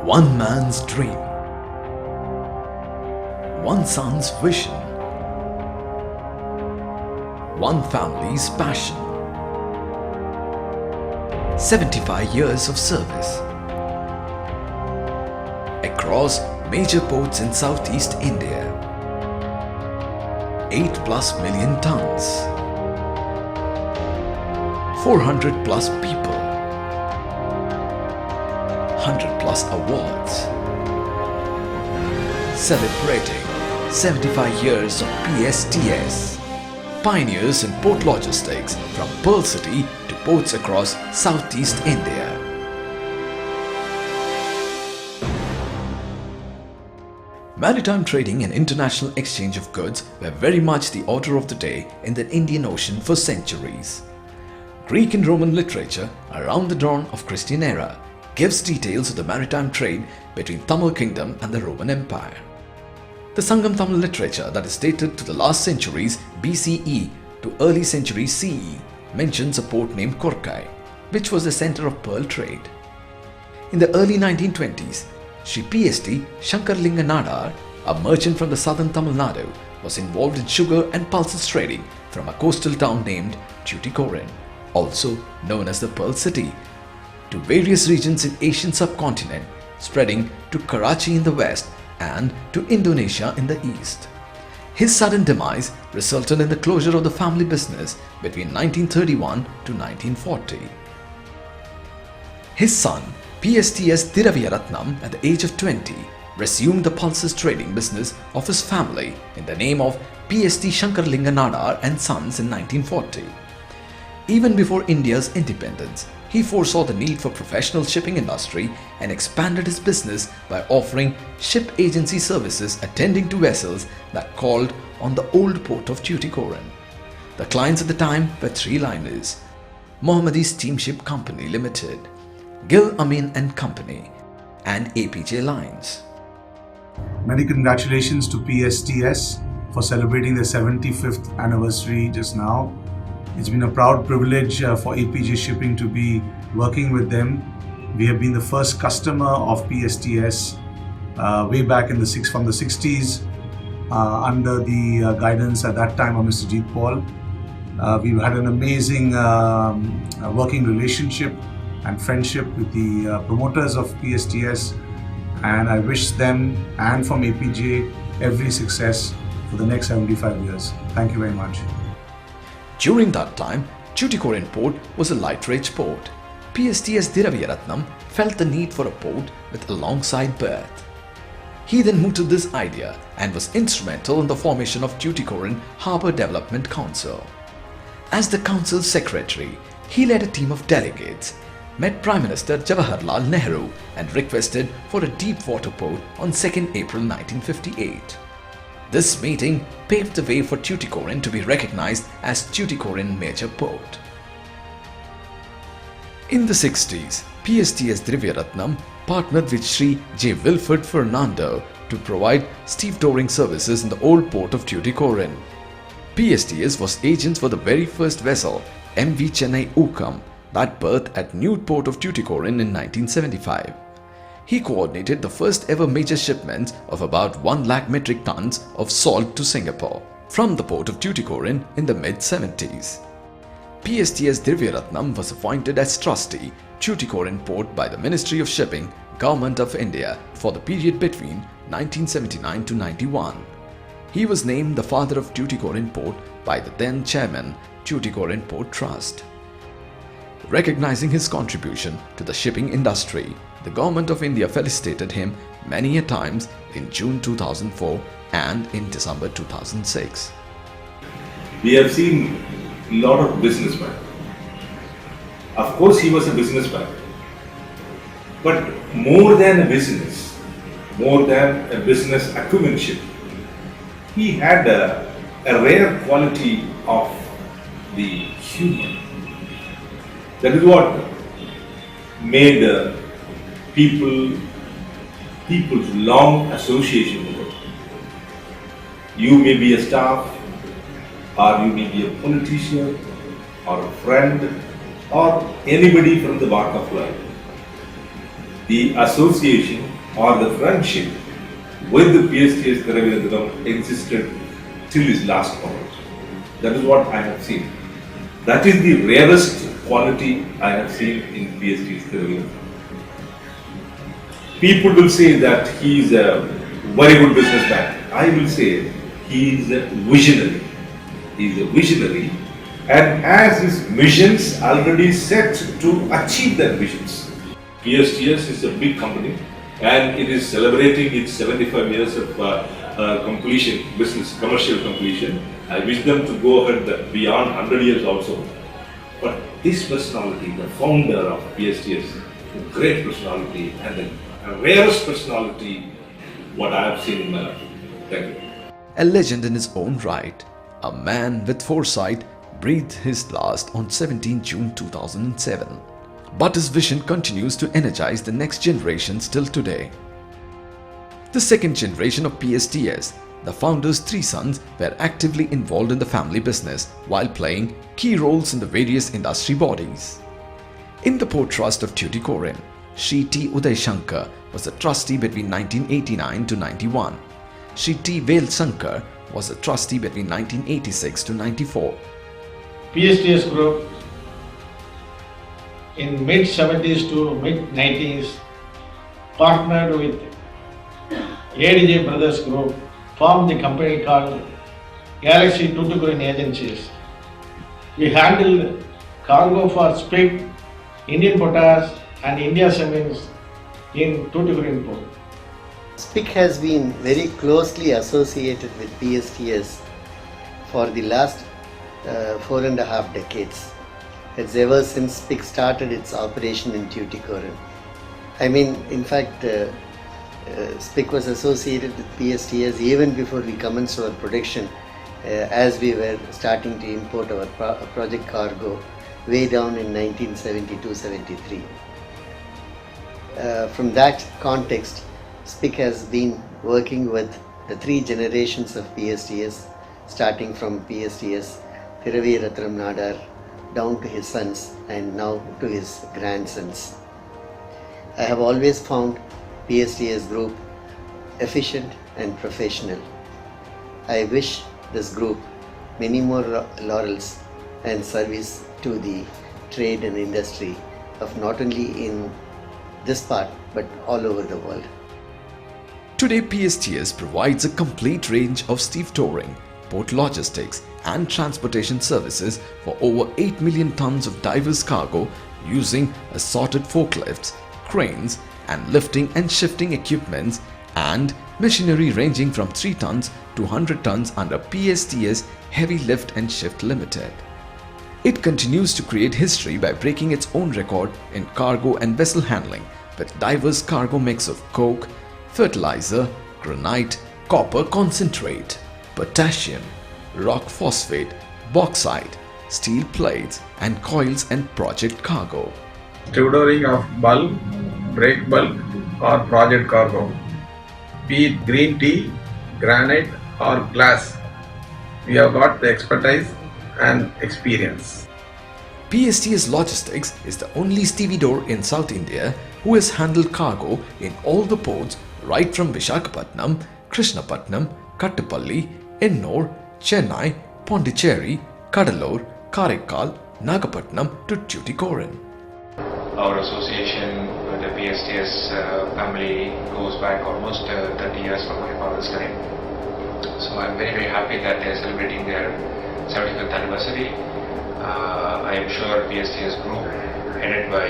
One man's dream, one son's vision, one family's passion. 75 years of service across major ports in Southeast India. 8+ million tons. 400+ people. 100+ awards. Celebrating 75 years of PSTS. Pioneers in port logistics from Pearl City to ports across Southeast India. Maritime trading and international exchange of goods were very much the order of the day in the Indian Ocean for centuries. Greek and Roman literature around the dawn of Christian era gives details of the maritime trade between Tamil Kingdom and the Roman Empire. The Sangam Tamil literature that is dated to the last centuries BCE to early centuries CE mentions a port named Korkai, which was the center of pearl trade. In the early 1920s, Sri PST Shankarlinga Nadar, a merchant from the southern Tamil Nadu, was involved in sugar and pulses trading from a coastal town named Tuticorin, also known as the Pearl City, to various regions in Asian subcontinent, spreading to Karachi in the west and to Indonesia in the east. His sudden demise resulted in the closure of the family business between 1931 to 1940. His son, PSTS Ratnam, at the age of 20, resumed the pulses trading business of his family in the name of PST Shankarlinga Nadar and Sons in 1940. Even before India's independence, he foresaw the need for professional shipping industry and expanded his business by offering ship agency services attending to vessels that called on the old port of Tuticorin. The clients at the time were three liners: Mohammadi Steamship Company Limited, Gil Amin and Company, and APJ Lines. Many congratulations to PSTS for celebrating their 75th anniversary just now. It's been a proud privilege for APJ Shipping to be working with them. We have been the first customer of PSTS way back in from the 60s under the guidance at that time of Mr. Jeet Paul. We've had an amazing working relationship and friendship with the promoters of PSTS, and I wish them and from APJ every success for the next 75 years. Thank you very much. During that time, Tuticorin port was a light-rage port. PSTS Ratnam felt the need for a port with a long-side berth. He then mooted this idea and was instrumental in the formation of Tuticorin Harbour Development Council. As the council's secretary, he led a team of delegates, met Prime Minister Jawaharlal Nehru and requested for a deep water port on 2nd April 1958. This meeting paved the way for Tuticorin to be recognized as Tuticorin Major Port. In the 60s, PSTS Ratnam partnered with Sri J. Wilfred Fernando to provide stevedoring services in the old port of Tuticorin. PSTS was agents for the very first vessel, MV Chennai Ukam, that berthed at new port of Tuticorin in 1975. He coordinated the first ever major shipments of about 1 lakh metric tons of salt to Singapore from the port of Tuticorin in the mid-70s. PSTS Ratnam was appointed as trustee, Tuticorin Port by the Ministry of Shipping, Government of India for the period between 1979 to 91. He was named the father of Tuticorin Port by the then chairman, Tuticorin Port Trust. Recognizing his contribution to the shipping industry, the Government of India felicitated him many a times in June 2004 and in December 2006. We have seen a lot of businessmen. Of course, he was a businessman. But more than a business, more than a business acumenship, he had a rare quality of the human. That is what made people's long association with it. You may be a staff, or you may be a politician, or a friend, or anybody from the walk of life. the association or the friendship with the PSTS Thiruvananthapuram existed till his last moment. That is what I have seen. That is the rarest quality I have seen in PSTS Thiruvananthapuram. People will say that he is a very good businessman. I will say he is a visionary. He is a visionary and has his missions already set to achieve their visions. PSTS is a big company and it is celebrating its 75 years of completion, business, commercial completion. I wish them to go ahead beyond 100 years also. But this personality, the founder of PSTS, a great personality and the rarest personality what I have seen in my life. Thank you. A legend in his own right, a man with foresight breathed his last on 17 June 2007. But his vision continues to energize the next generation still today. The second generation of PSTS, the founder's three sons, were actively involved in the family business while playing key roles in the various industry bodies. In the Port Trust of Tuticorin, Shri T. Uday Shankar was a trustee between 1989 to 91. Shri T. Vel Shankar was a trustee between 1986 to 94. PSTS Group in mid-70s to mid-90s partnered with ADJ Brothers Group, formed the company called Galaxy Tuticorin Agencies. We handled cargo for SPIC, Indian Potash and India Cements in Tuticorin port. SPIC has been very closely associated with PSTS for the last 4.5 decades. It's ever since SPIC started its operation in Tuticorin. I mean, in fact, SPIC was associated with PSTS even before we commenced our production, as we were starting to import our project cargo way down in 1972-73. From that context, SPIC has been working with the three generations of PSTS, starting from PSTS Thiruvananthapuram Nadar down to his sons and now to his grandsons. I have always found PSTS group efficient and professional. I wish this group many more laurels and service to the trade and industry of not only in this part but all over the world. Today, PSTS provides a complete range of stevedoring, port logistics and transportation services for over 8 million tons of diverse cargo using assorted forklifts, cranes and lifting and shifting equipments and machinery ranging from 3 tons to 100 tons under PSTS Heavy Lift and Shift Limited. It continues to create history by breaking its own record in cargo and vessel handling with diverse cargo mix of coke, fertilizer, granite, copper concentrate, potassium, rock phosphate, bauxite, steel plates and coils and project cargo. Stevedoring of bulk, break bulk or project cargo, be it green tea, granite or glass. We have got the expertise and experience. PSTS Logistics is the only stevedore in South India who has handled cargo in all the ports right from Visakhapatnam, Krishnapatnam, Kattupalli, Ennore, Chennai, Pondicherry, Cuddalore, Karaikal, Nagapatnam to Tuticorin. Our association with the PSTS family goes back almost 30 years from my father's time. So I'm very, very happy that they are celebrating their 75th anniversary. I am sure PSTS group, headed by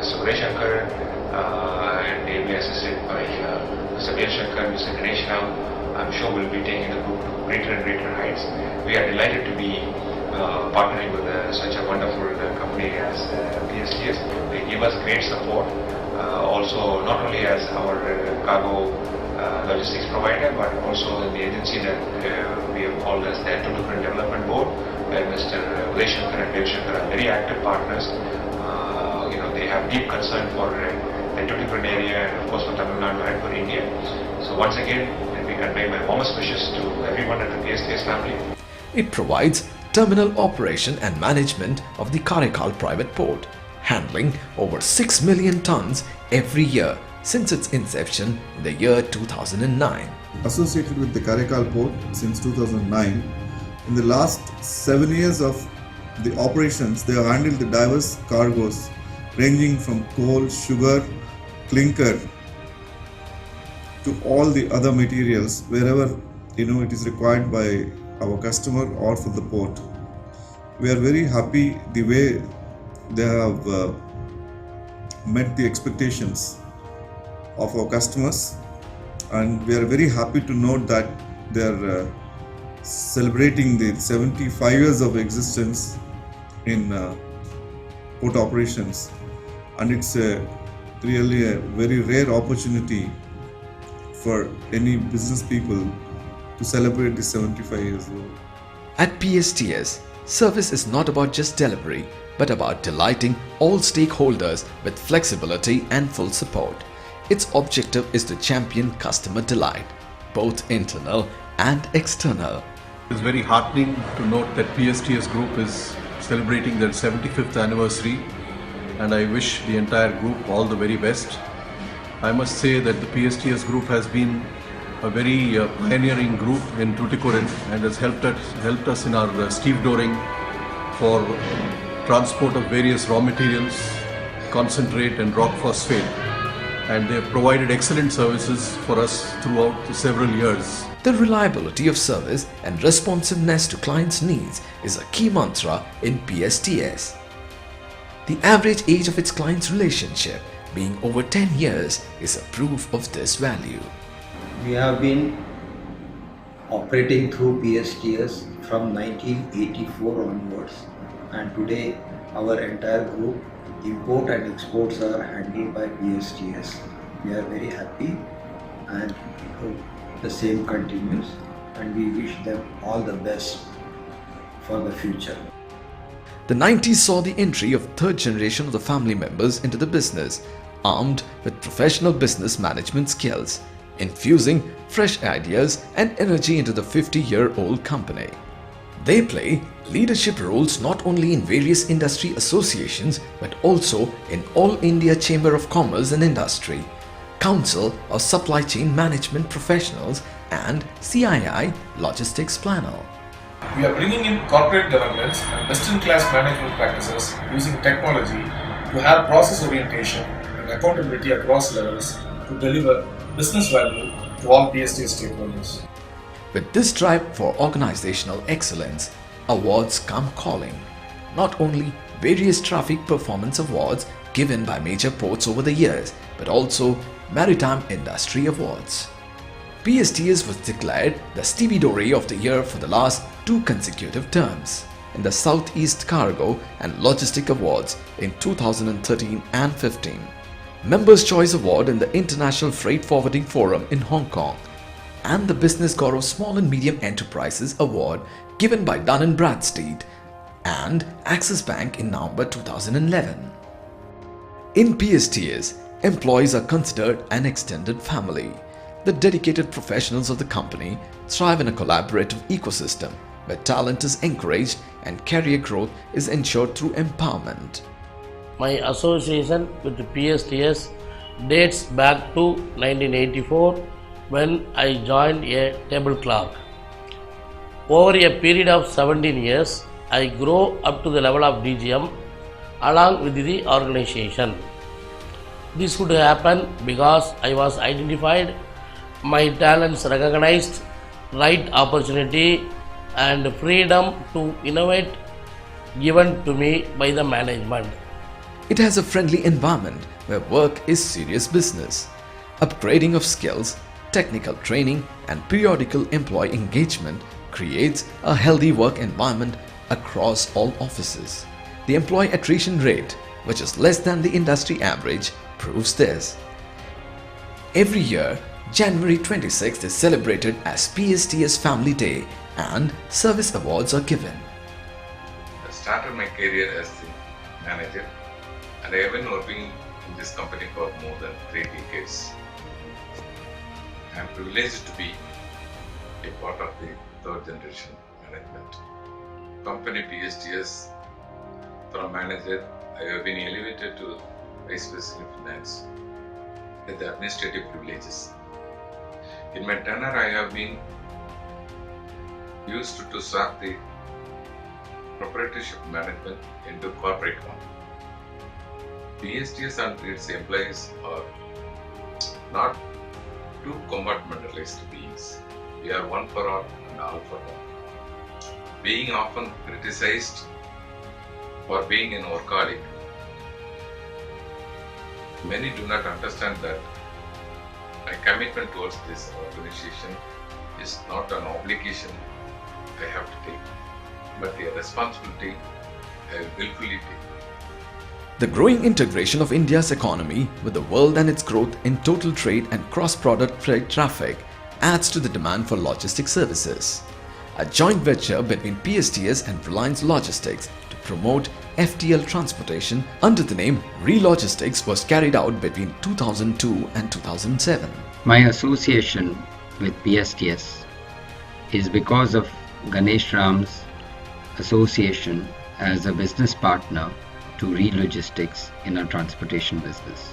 Mr. Uday Shankar and they will be assisted by Mr. Vel Shankar, Mr. Ganesh Ram, I'm sure will be taking the group to greater and greater heights. We are delighted to be partnering with such a wonderful company as PSTS. They give us great support, also not only as our cargo logistics provider, but also in the agency that we have called as the Tuticorin Development Board, where Mr. Uday Shankar and Vel Shankar are very active partners. They have deep concern for the Tuticorin area and of course for Tamil Nadu and for India. So once again, let me convey my warmest wishes to everyone at the PSTS family. It provides terminal operation and management of the Karaikal private port, handling over 6 million tons every year since its inception in the year 2009. Associated with the Karaikal port since 2009. In the last 7 years of the operations, they have handled the diverse cargoes ranging from coal, sugar, clinker to all the other materials wherever it is required by our customer or for the port. We are very happy the way they have met the expectations of our customers, and we are very happy to note that they are celebrating the 75 years of existence in port operations, and it's really a very rare opportunity for any business people to celebrate the 75 years old. At PSTS, service is not about just delivery, but about delighting all stakeholders with flexibility and full support. Its objective is to champion customer delight, both internal and external. It's very heartening to note that PSTS Group is celebrating their 75th anniversary, and I wish the entire group all the very best. I must say that the PSTS Group has been a very pioneering group in Tuticorin and has helped us in our stevedoring for transport of various raw materials, concentrate and rock phosphate, and they have provided excellent services for us throughout the several years. The reliability of service and responsiveness to clients' needs is a key mantra in PSTS. The average age of its clients' relationship being over 10 years is a proof of this value. We have been operating through PSTS from 1984 onwards, and today our entire group, import and exports, are handled by PSTS. We are very happy and hope the same continues, and we wish them all the best for the future. The 90s saw the entry of third generation of the family members into the business, armed with professional business management skills, infusing fresh ideas and energy into the 50-year-old company. They play leadership roles not only in various industry associations but also in All India Chamber of Commerce and Industry, Council of Supply Chain Management Professionals and CII Logistics Planner. We are bringing in corporate governance and best-in-class management practices using technology to have process orientation and accountability across levels to deliver business value to all PSTS stakeholders. With this drive for organizational excellence, awards come calling. Not only various traffic performance awards given by major ports over the years, but also Maritime Industry Awards. PSTS was declared the Stevedore of the Year for the last 2 consecutive terms in the Southeast Cargo and Logistic Awards in 2013 and 15, Members' Choice Award in the International Freight Forwarding Forum in Hong Kong, and the Business Gaurav Small and Medium Enterprises Award given by Dun & Bradstreet and Axis Bank in November 2011. In PSTS, employees are considered an extended family. The dedicated professionals of the company thrive in a collaborative ecosystem where talent is encouraged and career growth is ensured through empowerment. My association with the PSTS dates back to 1984 when I joined a table clerk. Over a period of 17 years, I grew up to the level of DGM along with the organization. This could happen because I was identified, my talents recognized, right opportunity and freedom to innovate given to me by the management. It has a friendly environment where work is serious business. Upgrading of skills, technical training and periodical employee engagement creates a healthy work environment across all offices. The employee attrition rate, which is less than the industry average, proves this. Every year, January 26th is celebrated as PSTS Family Day and service awards are given. I started my career as the manager, and I have been working in this company for more than 3 decades. I am privileged to be a part of the third generation management. Company PSTS, from manager I have been elevated to Vice President Finance with the administrative privileges. In my tenure, I have been used to swap the proprietorship management into corporate one. PSTS and its employees are not two compartmentalized beings. We are one for all and all for one. Being often criticized for being an workaholic, many do not understand that my commitment towards this organization is not an obligation I have to take, but a responsibility I willfully take. The growing integration of India's economy with the world and its growth in total trade and cross-border trade traffic adds to the demand for logistic services. A joint venture between PSTS and Reliance Logistics to promote FTL transportation under the name Relogistics was carried out between 2002 and 2007. My association with PSTS is because of Ganesh Ram's association as a business partner to Relogistics in our transportation business.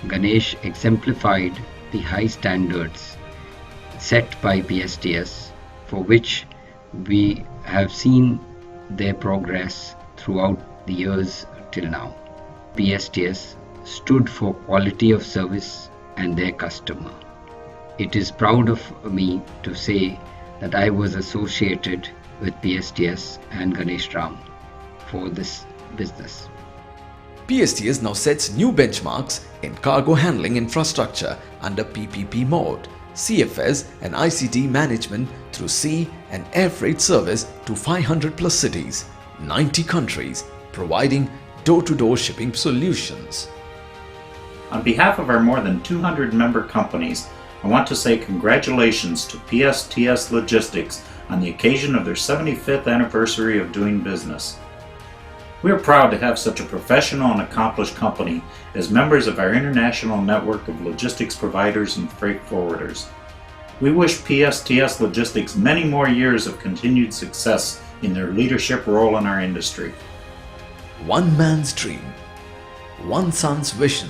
Ganesh exemplified the high standards set by PSTS, for which we have seen their progress throughout the years till now. PSTS stood for quality of service and their customer. It is proud of me to say that I was associated with PSTS and Ganesh Ram for this business. PSTS now sets new benchmarks in cargo handling infrastructure under PPP mode, CFS and ICT management through sea and air freight service to 500 plus cities, 90 countries, providing door-to-door shipping solutions. On behalf of our more than 200 member companies, I want to say congratulations to PSTS Logistics on the occasion of their 75th anniversary of doing business. We are proud to have such a professional and accomplished company as members of our international network of logistics providers and freight forwarders. We wish PSTS Logistics many more years of continued success in their leadership role in our industry. One man's dream, one son's vision,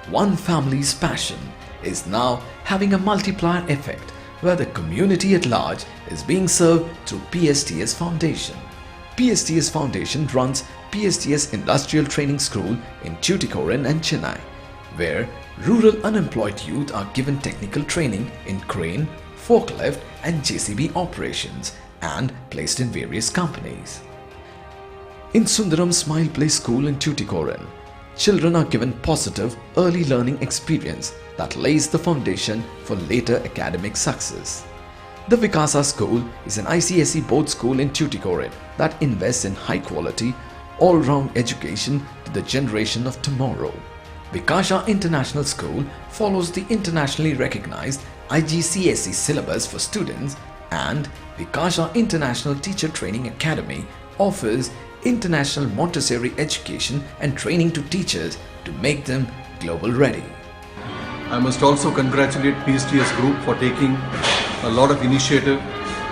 one family's passion is now having a multiplier effect where the community at large is being served through PSTS Foundation. PSTS Foundation runs PSTS Industrial Training School in Tuticorin and Chennai, where rural unemployed youth are given technical training in crane, forklift and JCB operations and placed in various companies. In Sundaram Smile Play School in Tuticorin, children are given positive early learning experience that lays the foundation for later academic success. The Vikasa School is an ICSE board school in Tuticorin that invests in high-quality, all-round education to the generation of tomorrow. Vikasa International School follows the internationally recognized IGCSE syllabus for students, and Vikasa International Teacher Training Academy offers international Montessori education and training to teachers to make them global ready. I must also congratulate PSTS Group for taking a lot of initiative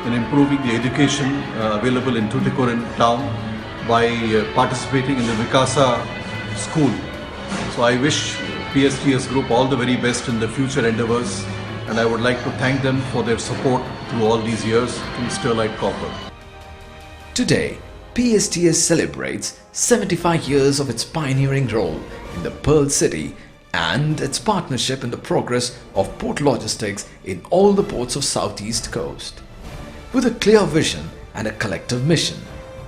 in improving the education available in Tuticorin town by participating in the Vikasa school. So I wish PSTS Group all the very best in the future endeavors, and I would like to thank them for their support through all these years to Sterlite Copper. Today, PSTS celebrates 75 years of its pioneering role in the Pearl City and its partnership in the progress of port logistics in all the ports of Southeast Coast. With a clear vision and a collective mission,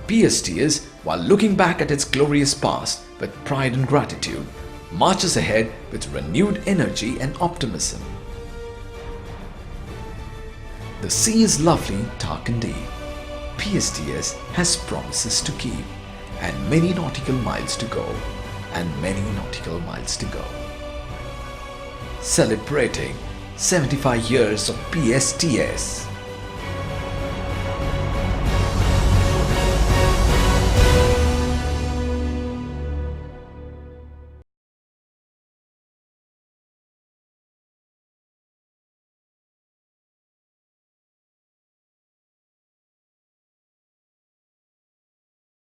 PSTS, while looking back at its glorious past with pride and gratitude, marches ahead with renewed energy and optimism. The sea is lovely, dark and deep. PSTS has promises to keep, and many nautical miles to go, Celebrating 75 years of PSTS.